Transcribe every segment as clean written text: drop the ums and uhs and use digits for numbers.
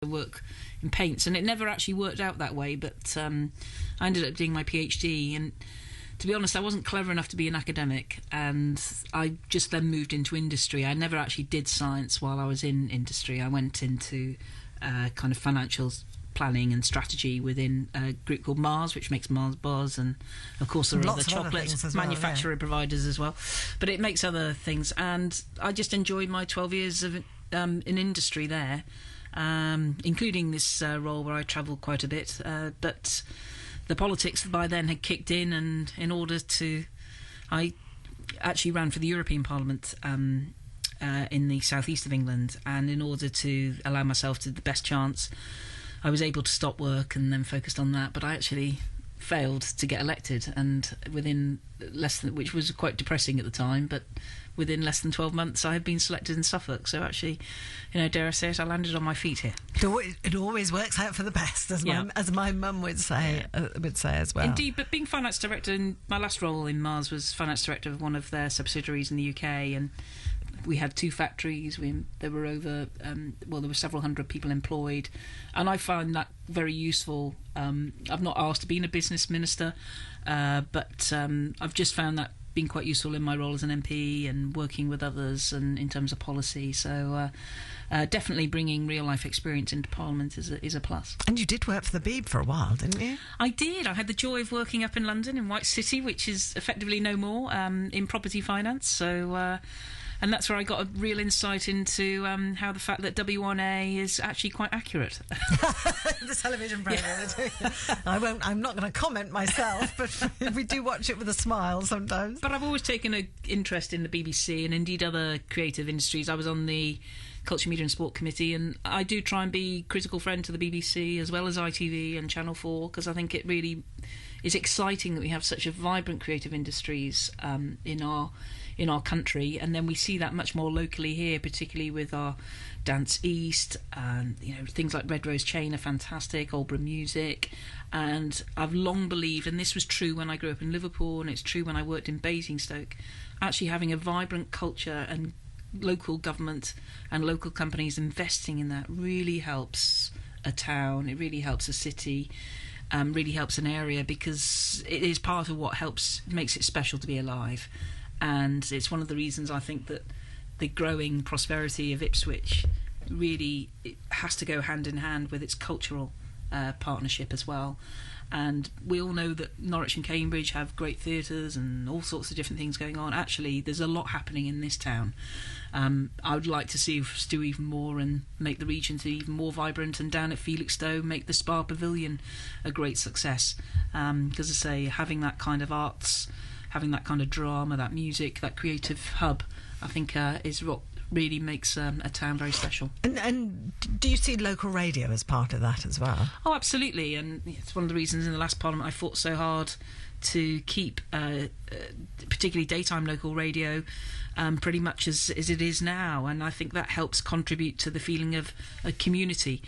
work in paints, and it never actually worked out that way, but I ended up doing my PhD, and to be honest, I wasn't clever enough to be an academic, and I just then moved into industry. I never actually did science while I was in industry. I went into kind of financial planning and strategy within a group called Mars, which makes Mars bars, and of course there are other chocolate manufacturer providers as well, but it makes other things, and I just enjoyed my 12 years of in industry there, including this role where I travelled quite a bit, but the politics by then had kicked in, and in order to, I actually ran for the European Parliament in the southeast of England, and in order to allow myself to the best chance, I was able to stop work and then focused on that, but I actually failed to get elected, and within less than, which was quite depressing at the time, but within less than 12 months I had been selected in Suffolk. So actually, you know, dare I say it, I landed on my feet here. It always works out for the best, as my mum would say, as well. Indeed, but being finance director, in my last role in Mars was finance director of one of their subsidiaries in the UK, and we had 2 factories. There were over, there were several hundred people employed, and I found that very useful. I've not asked to be a business minister, but I've just found that being quite useful in my role as an MP and working with others and in terms of policy. So definitely bringing real life experience into Parliament is a plus. And you did work for the Beeb for a while, didn't you? I did. I had the joy of working up in London, in White City, which is effectively no more, in property finance. So and that's where I got a real insight into how the fact that W1A is actually quite accurate. The television programme. Yeah. I'm not going to comment myself, but we do watch it with a smile sometimes. But I've always taken an interest in the BBC and indeed other creative industries. I was on the Culture, Media and Sport Committee, and I do try and be critical friend to the BBC as well as ITV and Channel 4, because I think it really is exciting that we have such a vibrant creative industries in our country, and then we see that much more locally here, particularly with our Dance East, and you know, things like Red Rose Chain are fantastic, Albury Music, and I've long believed, and this was true when I grew up in Liverpool, and it's true when I worked in Basingstoke, actually having a vibrant culture and local government and local companies investing in that really helps a town, it really helps a city, really helps an area, because it is part of what makes it special to be alive. And it's one of the reasons I think that the growing prosperity of Ipswich really has to go hand in hand with its cultural partnership as well. And we all know that Norwich and Cambridge have great theatres and all sorts of different things going on. Actually, there's a lot happening in this town. I would like to see us do even more and make the region even more vibrant, and down at Felixstowe make the Spa Pavilion a great success. Because I say, having that kind of arts, having that kind of drama, that music, that creative hub, I think is what really makes a town very special. And do you see local radio as part of that as well? Oh, absolutely, and it's one of the reasons in the last Parliament I fought so hard to keep particularly daytime local radio pretty much as it is now, and I think that helps contribute to the feeling of a community.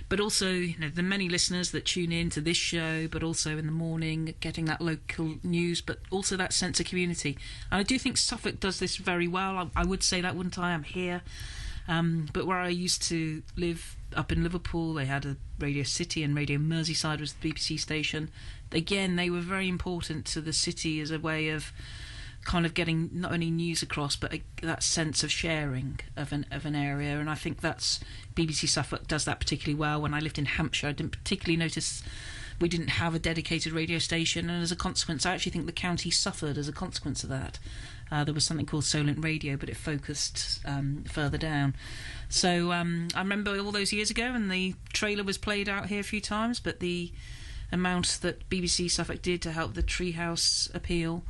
But also, you know, the many listeners that tune in to this show, but also in the morning, getting that local news, but also that sense of community. And I do think Suffolk does this very well. I would say that, wouldn't I? I'm here. But where I used to live up in Liverpool, they had a Radio City, and Radio Merseyside was the BBC station. Again, they were very important to the city as a way of kind of getting not only news across, but that sense of sharing of an area. And I think that's BBC Suffolk does that particularly well. When I lived in Hampshire, I didn't particularly notice we didn't have a dedicated radio station, and as a consequence, I actually think the county suffered as a consequence of that. There was something called Solent Radio, but it focused further down. So I remember all those years ago, and the trailer was played out here a few times, but the amount that BBC Suffolk did to help the Treehouse appeal,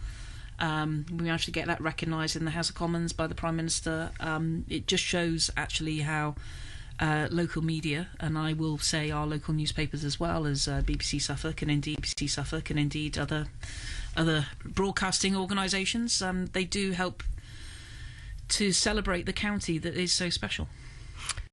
we managed to get that recognised in the House of Commons by the Prime Minister. It just shows actually how local media, and I will say our local newspapers as well as BBC Suffolk and indeed BBC Suffolk and indeed other broadcasting organisations, they do help to celebrate the county that is so special.